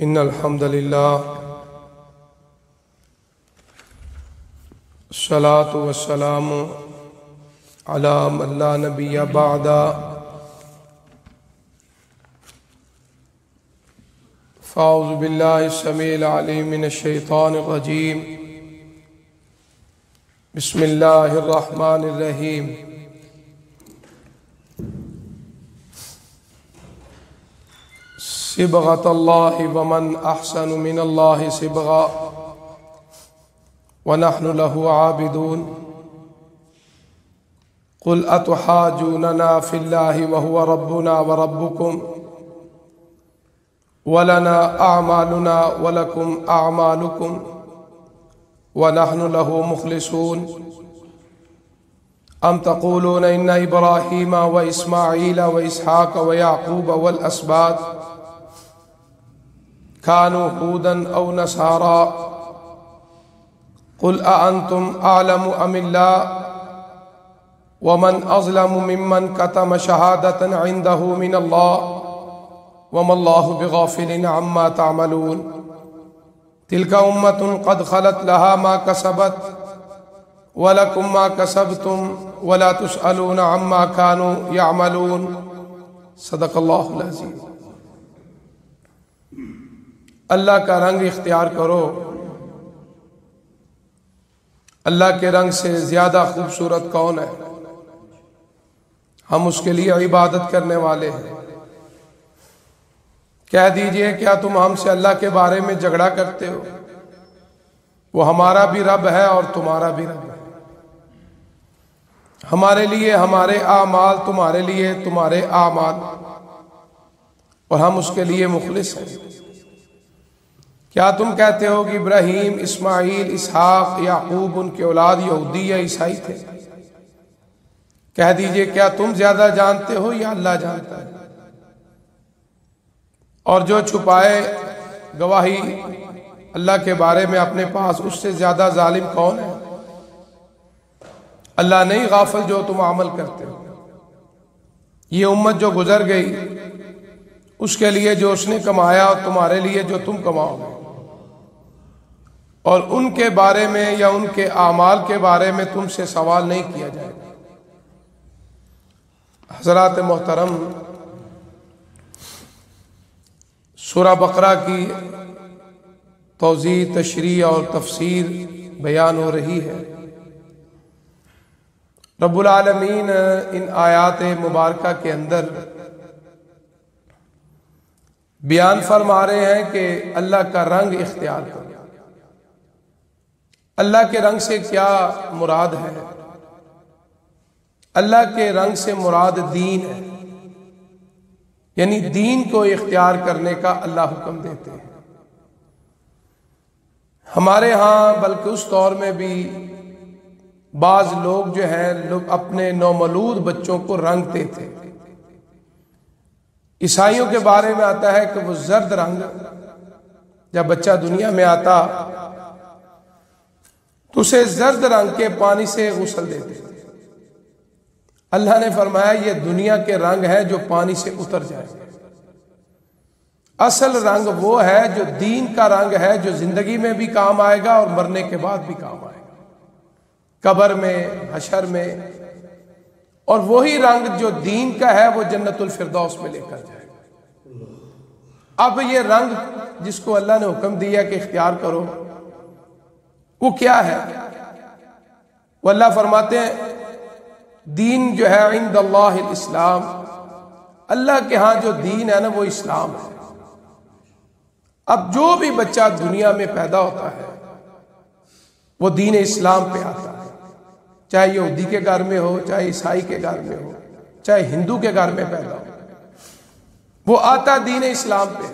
ان الحمد للہ الصلاۃ والسلام علی من لا نبی بعد فاعوذ باللہ السمیع العلیم من الشیطان الرجیم بسم اللہ الرحمن الرحیم صبغۃ اللہ ومن احسن من اللہ صبغا ونحن له عابدون قل اتحاجوننا فی اللہ وهو ربنا وربکم ولنا اعمالنا ولکم اعمالکم ونحن له مخلصون ام تقولون ان ابراہیم واسماعیل واسحاق ویعقوب والاسباط كانوا هودا أو نصارى قل أأنتم أعلم أم الله ومن أظلم ممن كتم شهادة عنده من الله وما الله بغافل عما تعملون تلك أمة قد خلت لها ما كسبت ولكم ما كسبتم ولا تسألون عما كانوا يعملون صدق الله العظيم۔ اللہ کا رنگ اختیار کرو، اللہ کے رنگ سے زیادہ خوبصورت کون ہے؟ ہم اس کے لیے عبادت کرنے والے ہیں۔ کہہ دیجئے کیا تم ہم سے اللہ کے بارے میں جھگڑا کرتے ہو؟ وہ ہمارا بھی رب ہے اور تمہارا بھی رب ہے، ہمارے لیے ہمارے اعمال، تمہارے لیے تمہارے اعمال، اور ہم اس کے لیے مخلص ہیں۔ کیا تم کہتے ہو کہ ابراہیم، اسماعیل، اسحاق، یعقوب ان کے اولاد یہودی یا عیسائی تھے؟ کہہ دیجئے کیا تم زیادہ جانتے ہو یا اللہ جانتا ہے؟ اور جو چھپائے گواہی اللہ کے بارے میں اپنے پاس، اس سے زیادہ ظالم کون ہے؟ اللہ نہیں غافل جو تم عمل کرتے ہو۔ یہ امت جو گزر گئی، اس کے لیے جو اس نے کمایا اور تمہارے لیے جو تم کماؤ گے، اور ان کے بارے میں یا ان کے اعمال کے بارے میں تم سے سوال نہیں کیا جائے گا۔ حضرات محترم، سورہ بقرہ کی توضیح، تشریح اور تفسیر بیان ہو رہی ہے۔ رب العالمین ان آیات مبارکہ کے اندر بیان فرما رہے ہیں کہ اللہ کا رنگ اختیار کرو۔ اللہ کے رنگ سے کیا مراد ہے؟ اللہ کے رنگ سے مراد دین ہے، یعنی دین کو اختیار کرنے کا اللہ حکم دیتے ہیں۔ ہمارے ہاں بلکہ اس دور میں بھی بعض لوگ جو ہیں اپنے نومولود بچوں کو رنگتے تھے۔ عیسائیوں کے بارے میں آتا ہے کہ وہ زرد رنگ، جب بچہ دنیا میں آتا تو اسے زرد رنگ کے پانی سے غسل دیتے تھے۔ اللہ نے فرمایا یہ دنیا کے رنگ ہے جو پانی سے اتر جائے گا، اصل رنگ وہ ہے جو دین کا رنگ ہے، جو زندگی میں بھی کام آئے گا اور مرنے کے بعد بھی کام آئے گا، قبر میں، حشر میں۔ اور وہی رنگ جو دین کا ہے وہ جنت الفردوس میں لے کر جائے گا۔ اب یہ رنگ جس کو اللہ نے حکم دیا کہ اختیار کرو، وہ کیا ہے؟ وہ اللہ فرماتے ہیں دین جو ہے عند اللہ الاسلام، اللہ کے ہاں جو دین ہے نا وہ اسلام ہے۔ اب جو بھی بچہ دنیا میں پیدا ہوتا ہے وہ دین اسلام پہ آتا ہے، چاہے یہودی کے گھر میں ہو، چاہے عیسائی کے گھر میں ہو، چاہے ہندو کے گھر میں پیدا ہو، وہ آتا دین اسلام پہ۔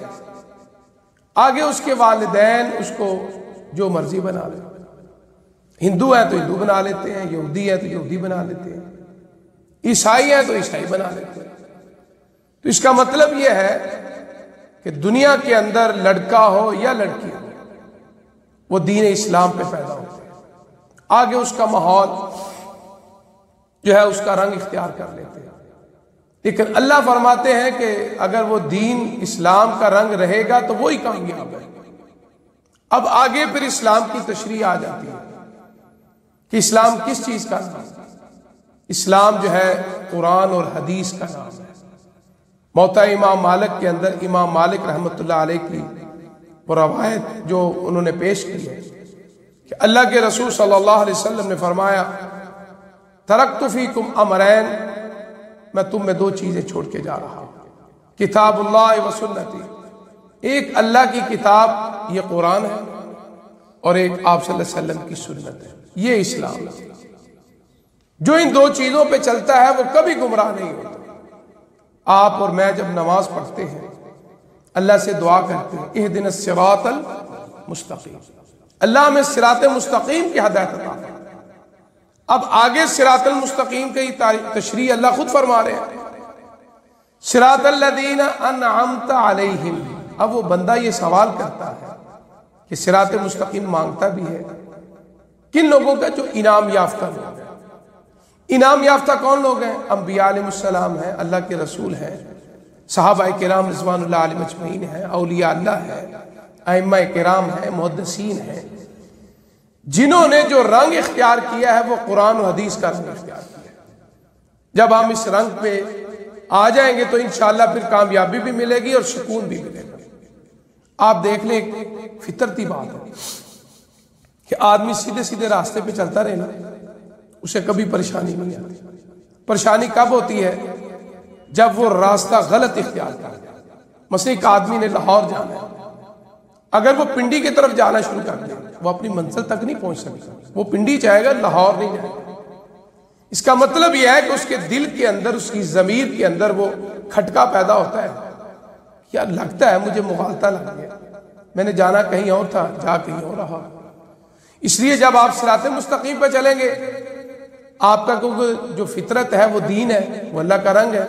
آگے اس کے والدین اس کو جو مرضی بنا لیں، ہندو ہیں تو ہندو بنا لیتے ہیں، یہودی ہیں تو یہودی بنا لیتے ہیں، عیسائی ہیں تو عیسائی بنا لیتے ہیں۔ تو اس کا مطلب یہ ہے کہ دنیا کے اندر لڑکا ہو یا لڑکی ہو، وہ دین اسلام پہ پیدا ہوتے ہیں۔ آگے اس کا ماحول جو ہے اس کا رنگ اختیار کر لیتے ہیں۔ لیکن اللہ فرماتے ہیں کہ اگر وہ دین اسلام کا رنگ رہے گا تو وہی کامیاب ہے۔ اب آگے پھر اسلام کی تشریح آ جاتی ہے کہ اسلام کس چیز کا نام ہے۔ اسلام جو ہے قرآن اور حدیث کا نام ہے۔ موطا امام مالک کے اندر امام مالک رحمۃ اللہ علیہ کی وہ روایت جو انہوں نے پیش کی ہے کہ اللہ کے رسول صلی اللہ علیہ وسلم نے فرمایا ترکت فیکم امرین، میں تم میں دو چیزیں چھوڑ کے جا رہا ہوں، کتاب اللہ و سنتی، ایک اللہ کی کتاب یہ قرآن ہے اور ایک آپ صلی اللہ علیہ وسلم کی سنت ہے، یہ اسلام ہے۔ جو ان دو چیزوں پہ چلتا ہے وہ کبھی گمراہ نہیں ہوتا۔ آپ اور میں جب نماز پڑھتے ہیں اللہ سے دعا کرتے ہیں اہدنا الصراط المستقیم، اللہ ہمیں صراط مستقیم کی ہدایت عطا فرمائے۔ اب آگے صراط المستقیم کی تشریح اللہ خود فرما رہے ہیں، صراط الذین انعمت علیہم۔ اب وہ بندہ یہ سوال کرتا ہے کہ صراط مستقیم مانگتا بھی ہے کن لوگوں کا؟ جو انعام یافتہ لوگ ہیں۔ انعام یافتہ کون لوگ ہیں؟ انبیاء علیہ السلام ہیں، اللہ کے رسول ہیں، صحابہ کرام رضوان اللہ علیہم اجمعین ہیں، اولیاء اللہ ہیں، ائمہ کرام ہیں، محدثین ہیں، جنہوں نے جو رنگ اختیار کیا ہے وہ قرآن و حدیث کا رنگ اختیار کیا ہے۔ جب ہم اس رنگ پہ آ جائیں گے تو انشاءاللہ پھر کامیابی بھی ملے گی اور سکون بھی ملے گا۔ آپ دیکھ لیں ایک فطرتی بات ہے کہ آدمی سیدھے سیدھے راستے پہ چلتا رہے نا اسے کبھی پریشانی نہیں آتی۔ پریشانی کب ہوتی ہے؟ جب وہ راستہ غلط اختیار کرتا ہے۔ مثلا ایک آدمی نے لاہور جانا ہے، اگر وہ پنڈی کی طرف جانا شروع کر دے وہ اپنی منزل تک نہیں پہنچ سکتا، وہ پنڈی جائے گا، لاہور نہیں جائے گا۔ اس کا مطلب یہ ہے کہ اس کے دل کے اندر، اس کی ضمیر کے اندر وہ کھٹکا پیدا ہوتا ہے، یار لگتا ہے مجھے مغالطہ لگ گیا، میں نے جانا کہیں اور تھا، جا کہیں اور رہا۔ اس لیے جب آپ صراط مستقیم پہ چلیں گے، آپ کا جو فطرت ہے وہ دین ہے، وہ اللہ کا رنگ ہے،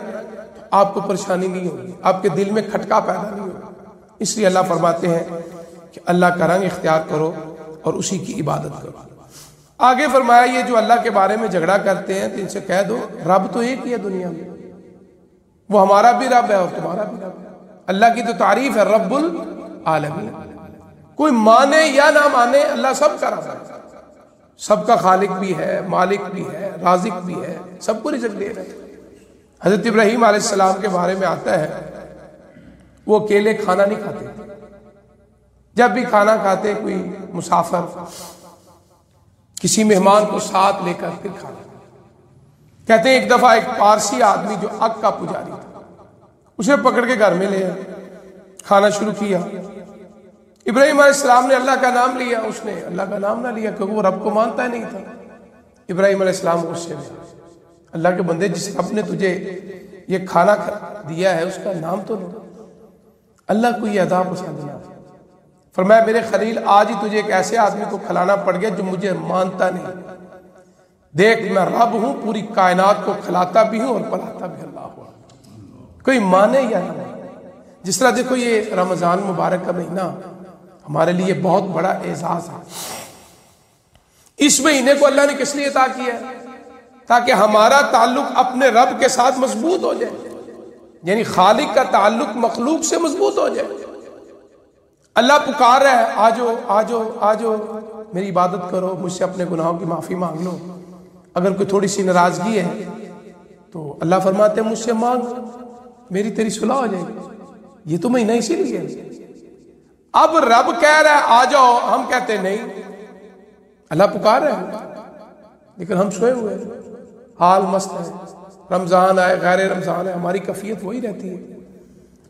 آپ کو پریشانی نہیں ہوگی، آپ کے دل میں کھٹکا پیدا نہیں ہوگا۔ اس لیے اللہ فرماتے ہیں کہ اللہ کا رنگ اختیار کرو اور اسی کی عبادت کرو۔ آگے فرمایا یہ جو اللہ کے بارے میں جھگڑا کرتے ہیں تو ان سے کہہ دو رب تو ایک ہی ہے دنیا میں، وہ ہمارا بھی رب ہے اور تمہارا بھی رب ہے۔ اللہ کی تو تعریف ہے رب العالمین، کوئی مانے یا نہ مانے اللہ سب کا رب ہے، سب کا خالق بھی ہے، مالک بھی ہے، رازق بھی ہے، سب کو رزق دے رہے ہیں۔ حضرت ابراہیم علیہ السلام کے بارے میں آتا ہے وہ اکیلے کھانا نہیں کھاتے، جب بھی کھانا کھاتے کوئی مسافر کسی مہمان کو ساتھ لے کر پھر کھانا۔ کہتے ہیں ایک دفعہ ایک پارسی آدمی جو اگ کا پجاری تھا اسے پکڑ کے گھر میں لے آیا، کھانا شروع کیا۔ ابراہیم علیہ السلام نے اللہ کا نام لیا، اس نے اللہ کا نام نہ لیا کیونکہ وہ رب کو مانتا ہی نہیں تھا۔ ابراہیم علیہ السلام غصے میں، اللہ کے بندے جس رب نے تجھے یہ کھانا دیا ہے اس کا نام تو لو۔ اللہ کو یہ ادا پسند نہ تھا، فرمایا میرے خلیل آج ہی تجھے ایک ایسے آدمی کو کھلانا پڑ گیا جو مجھے مانتا نہیں، دیکھ میں رب ہوں، پوری کائنات کو کھلاتا بھی ہوں اور پلاتا بھی اللہ ہوں، کوئی مانے یا نہ مانے۔ جس طرح دیکھو یہ رمضان مبارک کا مہینہ ہمارے لیے بہت بڑا اعزاز ہے۔ اس مہینے کو اللہ نے کس لیے عطا کیا ہے؟ تاکہ ہمارا تعلق اپنے رب کے ساتھ مضبوط ہو جائے، یعنی خالق کا تعلق مخلوق سے مضبوط ہو جائے۔ اللہ پکار رہا ہے آجو آجو آجو میری عبادت کرو، مجھ سے اپنے گناہوں کی معافی مانگ لو۔ اگر کوئی تھوڑی سی ناراضگی ہے تو اللہ فرماتے ہیں مجھ سے مانگ، میری تیری صلح ہو جائے گی۔ یہ تو مہینہ اسی لیے ہے۔ اب رب کہہ رہا ہے آ جاؤ، ہم کہتے ہیں نہیں، اللہ پکار رہا ہے لیکن ہم سوئے ہوئے ہیں، حال مست ہے، رمضان آئے غیر رمضان ہے ہماری کیفیت وہی رہتی ہے۔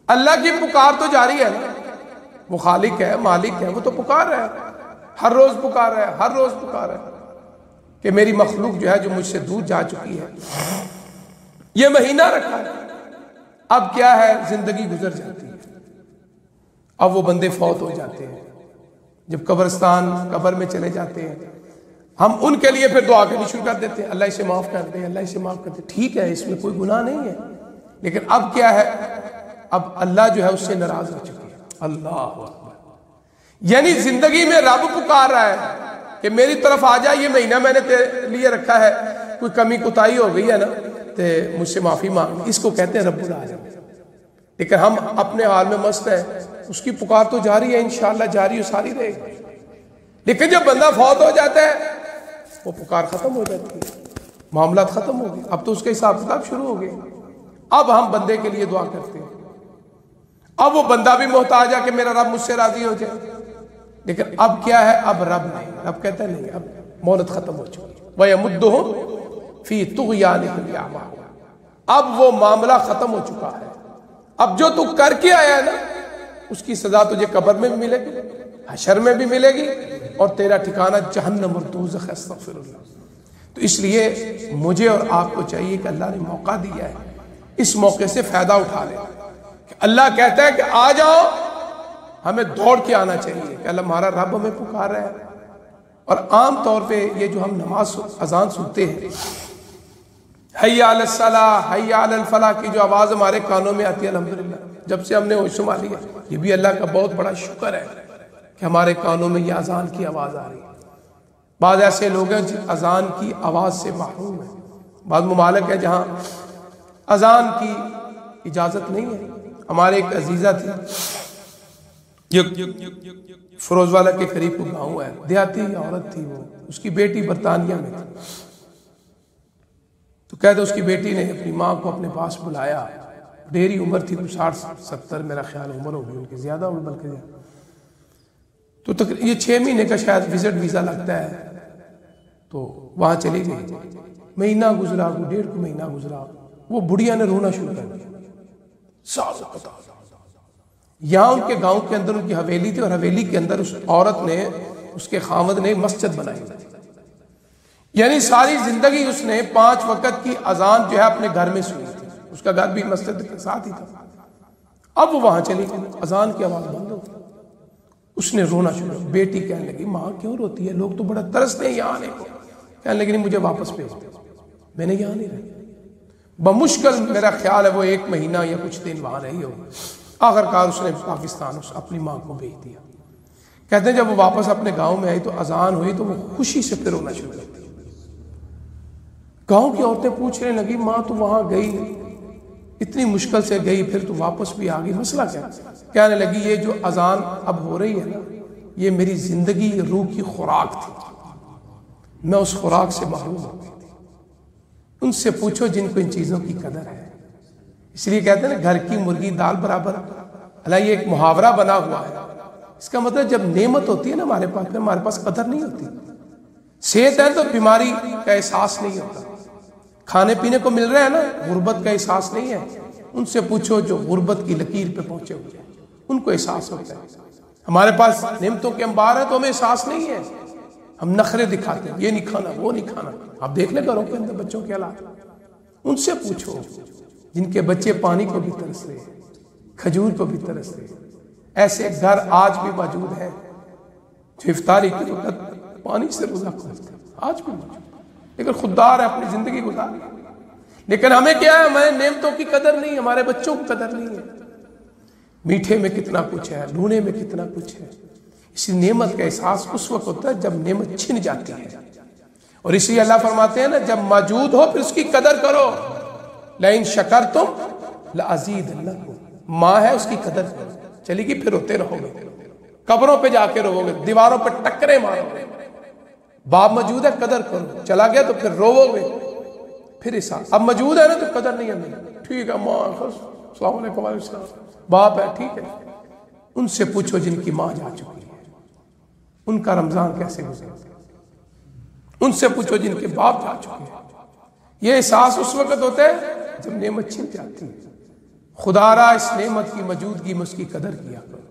اللہ کی پکار تو جاری ہے نا، وہ خالق ہے، مالک ہے، وہ تو پکار رہا ہے، ہر روز پکار رہا ہے، ہر روز پکار رہا ہے کہ میری مخلوق جو ہے جو مجھ سے دور جا چکی ہے، یہ مہینہ رکھا ہے۔ اب کیا ہے، زندگی گزر جاتی ہے، اب وہ بندے فوت ہو جاتے ہیں، جب قبرستان قبر میں چلے جاتے ہیں ہم ان کے لیے پھر دعا کرنی شروع کر دیتے ہیں، اللہ اسے معاف کر دے، اللہ اسے معاف کر دے۔ ٹھیک ہے، اس میں کوئی گناہ نہیں ہے، لیکن اب کیا ہے، اب اللہ جو ہے اس سے ناراض ہو چکی ہے۔ اللہ اکبر، یعنی زندگی میں رب پکار رہا ہے کہ میری طرف آ جا، یہ مہینہ میں نے تیرے لیے رکھا ہے، کوئی کمی کوتاہی ہو گئی ہے نا تو مجھ سے معافی مانگ، اس کو کہتے ہیں رب العالمین۔ لیکن ہم اپنے حال میں مست ہیں، اس کی پکار تو جاری ہے، انشاءاللہ جاری و ساری رہے گی، لیکن جب بندہ فوت ہو جاتا ہے وہ پکار ختم ہو جاتی ہے، معاملات ختم ہو گئے، اب تو اس کے حساب کتاب شروع ہو گئے۔ اب ہم بندے کے لیے دعا کرتے ہیں، اب وہ بندہ بھی محتاج ہے کہ میرا رب مجھ سے راضی ہو جائے، لیکن اب کیا ہے، اب رب نہیں، رب کہتا ہے نہیں، اب مہلت ختم ہو چکی ہے، وَيَمُدُّهُمْ فِي طُغْيَانِهِمْ يَعْمَهُونَ۔ اب وہ معاملہ ختم ہو چکا ہے، اب جو تو کر کے آیا ہے نا اس کی سزا تجھے قبر میں بھی ملے گی، حشر میں بھی ملے گی، اور تیرا ٹھکانہ جہنم اور دوزخ ہے، استغفر اللہ۔ تو اس لیے مجھے اور آپ کو چاہیے کہ اللہ نے موقع دیا ہے، اس موقع سے فائدہ اٹھا لیں۔ کہ اللہ کہتا ہے کہ آ جاؤ، ہمیں دوڑ کے آنا چاہیے کہ اللہ ہمارا رب ہمیں پکار رہا ہے۔ اور عام طور پہ یہ جو ہم نماز اذان سنتے ہیں، حی علی الصلاۃ حی علی الفلاح کی جو آواز ہمارے کانوں میں آتی ہے، الحمدللہ جب سے ہم نے ہوش سنبھالی ہے، یہ بھی اللہ کا بہت بڑا شکر ہے کہ ہمارے کانوں میں یہ اذان کی آواز آ رہی ہے۔ بعض ایسے لوگ ہیں جن اذان کی آواز سے محروم ہیں، بعض ممالک ہیں جہاں اذان کی اجازت نہیں ہے۔ ہمارے ایک عزیزہ تھی، فروز والا کے قریب کو گاؤں ہے، دیہاتی عورت تھی، وہ اس کی بیٹی برطانیہ میں تھی، تو کہتے اس کی بیٹی نے اپنی ماں کو اپنے پاس بلایا، ڈیری عمر تھی، 60-70 میرا خیال عمر ہوگی ان کی، زیادہ ہوگی بلکہ زیادہ، تو تقریباً یہ 6 مہینے کا شاید وزٹ ویزا لگتا ہے، تو وہاں چلی گئی، مہینہ گزرا، 1.5 مہینہ گزرا، وہ بڑھیا نے رونا شروع کر دیا، سالوں پتا۔ یہاں ان کے گاؤں کے اندر ان کی حویلی تھی، اور حویلی کے اندر اس عورت نے، اس کے خاوند نے مسجد بنائی، یعنی ساری زندگی اس نے 5 وقت کی اذان جو ہے اپنے گھر میں سنی تھی، اس کا گھر بھی مسجد کے ساتھ ہی تھا۔ اب وہ وہاں چلی گئی، اذان کی آواز بند ہو گئی، اس نے رونا شروع، بیٹی کہنے لگی ماں کیوں روتی ہے، لوگ تو بڑا ترستے ہیں یہاں آنے کو، کہنے لگی نہیں مجھے واپس بھیج دو، میں نے یہاں نہیں رہی۔ بمشکل میرا خیال ہے وہ 1 مہینہ یا کچھ دن وہاں رہی ہو، آخرکار اس نے پاکستان اپنی ماں کو بھیج دیا۔ کہتے ہیں جب وہ واپس اپنے گاؤں میں آئی تو اذان ہوئی تو وہ خوشی سے پھر رونا شروع کر دیا۔ گاؤں کی عورتیں پوچھنے لگی ماں تو وہاں گئی، اتنی مشکل سے گئی، پھر تو واپس بھی آ گئی، مسئلہ کیا؟ کہنے لگی یہ جو اذان اب ہو رہی ہے نا، یہ میری زندگی روح کی خوراک تھی، میں اس خوراک سے محروم ہو گئی تھی۔ ان سے پوچھو جن کو ان چیزوں کی قدر ہے۔ اس لیے کہتے ہیں نا گھر کی مرغی دال برابر، اللہ یہ ایک محاورہ بنا ہوا ہے، اس کا مطلب جب نعمت ہوتی ہے نا ہمارے پاس، پھر ہمارے پاس قدر نہیں ہوتی۔ صحت ہے تو بیماری کا احساس نہیں ہوتا، کھانے پینے کو مل رہا ہے نا، غربت کا احساس نہیں ہے۔ ان سے پوچھو جو غربت کی لکیر پہ پہنچے ہوئے ہیں، ان کو احساس ہوتا ہے۔ ہمارے پاس نعمتوں کے انبار ہیں تو ہمیں احساس نہیں ہے، ہم نخرے دکھاتے ہیں، یہ نہیں کھانا وہ نہیں کھانا۔ آپ دیکھ لیں گھروں کے اندر بچوں کے حالات، ان سے پوچھو جن کے بچے پانی کو بھی ترستے، کھجور کو بھی ترستے۔ ایسے گھر آج بھی موجود ہیں جو افطاری کے وقت پانی سے روزہ کھولتے ہیں، آج بھی موجود، لیکن خوددار ہے، اپنی زندگی گزار۔ لیکن ہمیں کیا ہے، ہمیں نعمتوں کی قدر نہیں، ہمارے بچوں کو قدر نہیں ہے۔ میٹھے میں کتنا کچھ ہے، لونے میں کتنا کچھ ہے۔ اسی نعمت کا احساس اس وقت ہوتا ہے جب نعمت چھن جاتی ہے، اور اس لیے اللہ فرماتے ہیں نا جب موجود ہو پھر اس کی قدر کرو، لئن شکرتم لازیدنکم، ماں ہے اس کی قدر کرو، چلی گی پھر روتے رہو گے، قبروں پہ جا کے رو گے، دیواروں پہ ٹکرے مارو گے۔ باپ موجود ہے قدر کرو، چلا گیا تو پھر رو گے، پھر احساس۔ اب موجود ہے نا تو قدر نہیں ہے میری، ٹھیک ہے ماں السلام علیکم وعلیکم السلام، باپ ہے ٹھیک ہے۔ ان سے پوچھو جن کی ماں جا چکی ہے ان کا رمضان کیسے گزرا، ان سے پوچھو جن کے باپ جا چکے ہیں۔ یہ احساس اس وقت ہوتا ہے جب نعمت چھن جاتی ہے۔ خدا را اس نعمت کی موجودگی میں اس کی قدر کیا کرو،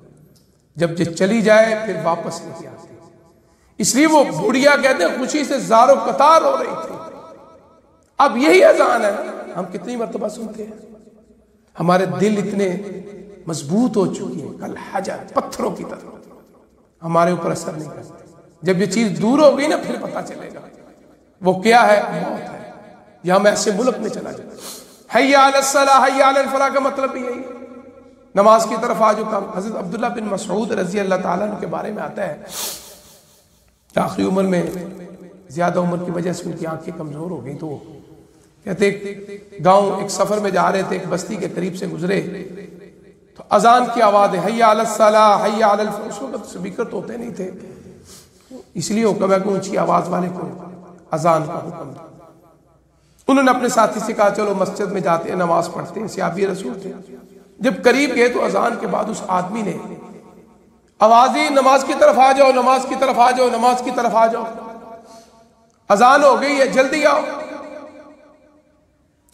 جب یہ چلی جائے پھر واپس نہیں آتی۔ اس لیے وہ بڑھیا کہتے ہیں خوشی سے زار و قطار ہو رہی تھی۔ اب یہی اذان ہے، ہم کتنی مرتبہ سنتے ہیں، ہمارے دل اتنے مضبوط ہو چکی ہیں کل حجر، پتھروں کی طرح، ہمارے اوپر اثر نہیں کرتے۔ جب یہ چیز دور ہو گئی نا پھر پتہ چلے گا وہ کیا ہے، موت ہے، یا ہم ایسے ملک میں چلا جائے۔ حی علی الصلاح حی علی الفلاح کا مطلب بھی یہی ہے۔ نماز کی طرف آ چکا۔ حضرت عبداللہ بن مسعود رضی اللہ تعالیٰ عنہ کے بارے میں آتا ہے کہ آخری عمر میں زیادہ عمر کی وجہ سے ان کی آنکھیں کمزور ہو گئی، تو کہتے ایک گاؤں ایک سفر میں جا رہے تھے، ایک بستی کے قریب سے گزرے تو اذان کی آواز ہے، حی علی الصلاۃ حی علی الفلاح۔ اس وقت سپیکر تو ہوتے نہیں تھے، اس لیے حکم ہے کہ اونچی آواز والے کو اذان کا حکم تھا۔ انہوں نے اپنے ساتھی سے کہا چلو مسجد میں جاتے ہیں، نماز پڑھتے ہیں، صحابی رسول تھے۔ جب قریب گئے تو اذان کے بعد اس آدمی نے آواز دی، نماز کی طرف آ جاؤ، نماز کی طرف آ جاؤ، نماز کی طرف آ جاؤ، اذان ہو گئی ہے، جلدی آؤ۔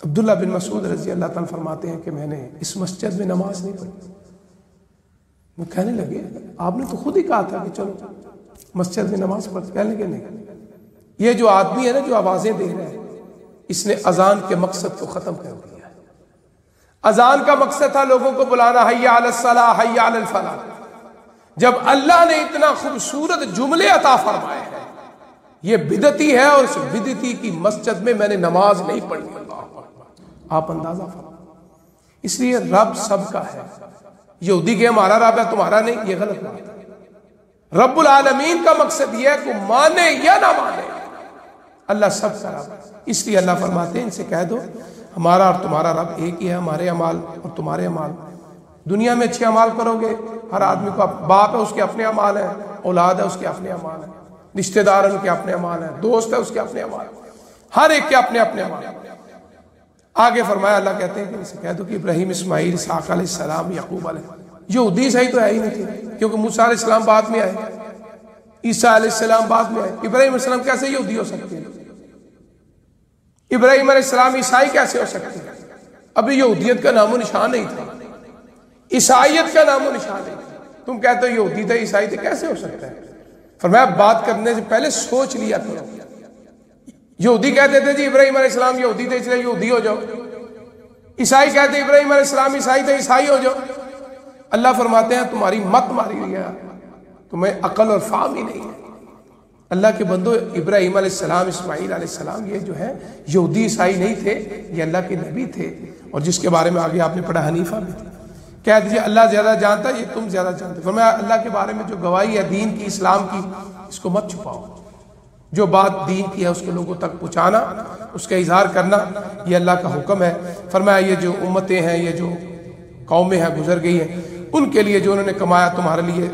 عبداللہ بن مسعود رضی اللہ تعالیٰ فرماتے ہیں کہ میں نے اس مسجد میں نماز نہیں پڑھی۔ وہ کہنے لگے آپ نے تو خود ہی کہا تھا کہ چلو مسجد میں نماز پڑھ۔ کہنے لگے نہیں، یہ جو آدمی ہے نا جو آوازیں دے رہا ہے، اس نے اذان کے مقصد کو ختم کر دیا ہے۔ اذان کا مقصد تھا لوگوں کو بلانا، حی علی الصلاۃ حی علی الفلاح۔ جب اللہ نے اتنا خوبصورت جملے عطا فرمائے ہیں، یہ بدعتی ہے اور اس بدعتی کی مسجد میں میں نے نماز نہیں پڑھی۔ آپ اندازہ فرمائیں۔ اس لیے رب سب کا ہے، یہودی کہ ہمارا رب ہے تمہارا نہیں، یہ غلط بات ہے۔ رب العالمین کا مقصد یہ ہے کہ مانے یا نہ مانے، اللہ سب کا رب ہے۔ اس لیے اللہ فرماتے ہیں ان سے کہہ دو ہمارا اور تمہارا رب ایک ہی ہے، ہمارے اعمال اور تمہارے اعمال۔ دنیا میں اچھے اعمال کرو گے، ہر آدمی کو باپ ہے اس کے اپنے اعمال ہیں، اولاد ہے اس کے اپنے اعمال ہیں، رشتہ دار ان کے اپنے اعمال ہیں، دوست ہے اس کے اپنے اعمال ہیں، ہر ایک کے اپنے اپنے اعمال ہیں۔ آگے فرمایا اللہ کہتے ہیں کہ ان سے کہہ دو کہ ابراہیم، اسماعیل، اسحاق علیہ السلام، یعقوب علیہ، یہودی صحیح تو ہے ہی نہیں تھے، کیونکہ موسیٰ علیہ السلام بعد میں آئے، عیسیٰ علیہ السلام بعد میں آئے۔ ابراہیم علیہ السلام کیسے یہودی ہو سکتے ہیں؟ ابراہیم علیہ السلام عیسائی کیسے ہو سکتے ہیں؟ ابھی یہودیت کا نام و نشان نہیں تھا، عیسائیت کا نام و نشان نہیں تھا، تم کہتے ہو یہودی تھے عیسائی تھے، کیسے ہو سکتا ہے؟ فرمایا بات کرنے سے پہلے سوچ لیا کرو۔ یہودی کہتے تھے جی ابراہیم علیہ السلام یہودی تھے اس لیے یہودی ہو جاؤ، عیسائی کہتے ابراہیم علیہ السلام عیسائی تھے عیسائی ہو جاؤ۔ اللہ فرماتے ہیں تمہاری مت ماری ہوئی ہے، تمہیں عقل اور فہم ہی نہیں ہے۔ اللہ کے بندو، ابراہیم علیہ السلام، اسماعیل علیہ السلام یہ جو ہے یہودی عیسائی نہیں تھے، یہ اللہ کے نبی تھے، اور جس کے بارے میں آگے آپ نے پڑھا حنیفہ بھی تھے۔ کہہ دیجیے اللہ زیادہ جانتا ہے، یہ تم زیادہ جانتے۔ فرمایا اللہ کے بارے میں جو گواہی ہے دین کی، اسلام کی، اس کو مت چھپاؤ۔ جو بات دین کی ہے اس کو لوگوں تک پہنچانا، اس کا اظہار کرنا، یہ اللہ کا حکم ہے۔ فرمایا یہ جو امتیں ہیں، یہ جو قومیں ہیں گزر گئی ہیں، ان کے لیے جو انہوں نے کمایا تمہارے لیے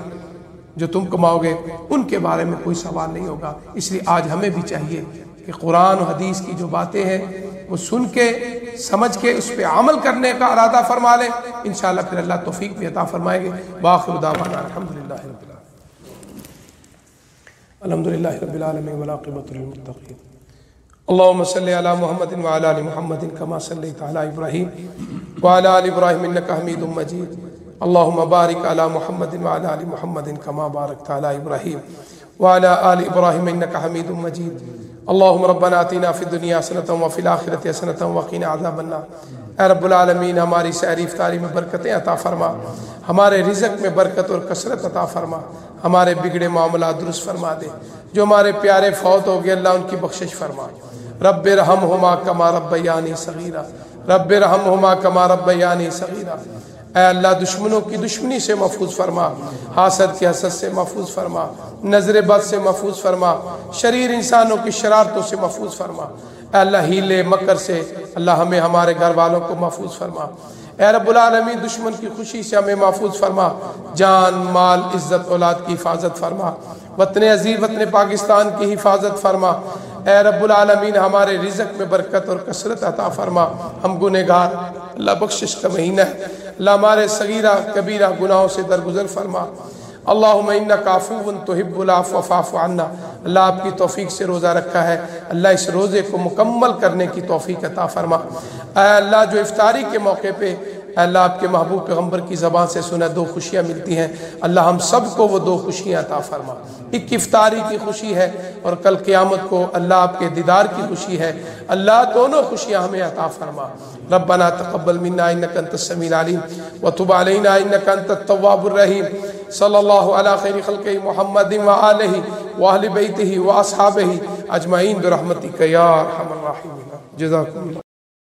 جو تم کماؤ گے ان کے بارے میں کوئی سوال نہیں ہوگا۔ اس لیے آج ہمیں بھی چاہیے کہ قرآن و حدیث کی جو باتیں ہیں وہ سن کے سمجھ کے اس پہ عمل کرنے کا ارادہ فرما لیں، انشاءاللہ پھر اللہ توفیق بھی عطا فرمائیں گے۔ وآخر دعوانا الحمدللہ رب العالمین، الحمدللہ رب العالمین والعاقبۃ للمتقین۔ اللہم صلی علی محمد وعلی آل محمد کما صلیت علی ابراہیم وعلی آل ابراہیم انک حمید مجید۔ اللہم بارک علی محمد وعلی آل محمد کما بارکت علی ابراہیم وعلی آل ابراہیم انک حمید مجید۔ اللہم ربنا آتنا فی الدنیا حسنۃ وفی الآخرۃ حسنۃ وقنا عذاب النار۔ اے رب العالمین ہماری سحری افطاری میں برکتیں عطا فرما، ہمارے رزق میں برکت اور کثرت عطا فرما، ہمارے بگڑے معاملات درست فرما دے۔ جو ہمارے پیارے فوت ہو گئے اللہ ان کی بخشش فرما۔ رب ارحمہما کما ربیانی صغیرا، رب ارحمہما کما ربیانی صغیرا۔ اے اللہ دشمنوں کی دشمنی سے محفوظ فرما، حاسد کی حسد سے محفوظ فرما، نظر بد سے محفوظ فرما، شریر انسانوں کی شرارتوں سے محفوظ فرما۔ اے اللہ ہیلے مکر سے اللہ ہمیں ہمارے گھر والوں کو محفوظ فرما۔ اے رب العالمین دشمن کی خوشی سے ہمیں محفوظ فرما، جان مال عزت اولاد کی حفاظت فرما، وطن عزیز وطن پاکستان کی حفاظت فرما۔ اے رب العالمین ہمارے رزق میں برکت اور کثرت عطا فرما۔ ہم گنہگار، اللہ بخشش کا مہینہ ہے، اللہ ہمارے صغیرہ کبیرہ گناہوں سے درگزر فرما۔ اللہم انک عفو تحب العفو فاعف عنا۔ اللہ آپ کی توفیق سے روزہ رکھا ہے، اللہ اس روزے کو مکمل کرنے کی توفیق عطا فرما۔ اے اللہ جو افطاری کے موقع پہ اے اللہ آپ کے محبوب پیغمبر کی زبان سے سنا دو خوشیاں ملتی ہیں، اللہ ہم سب کو وہ دو خوشیاں عطا فرما۔ ایک افطاری کی خوشی ہے اور کل قیامت کو اللہ آپ کے دیدار کی خوشی ہے، اللہ دونوں خوشیاں ہمیں عطا فرما۔ ربنا تقبل منا انک انت السمیع العلیم وتب علینا انک انت التواب الرحیم۔ صلی اللہ علی خیر خلق محمد وآلہ واہل بیتہ واصحابہ اجمعین برحمتک یا ارحم الراحمین۔ جزاکم اللہ۔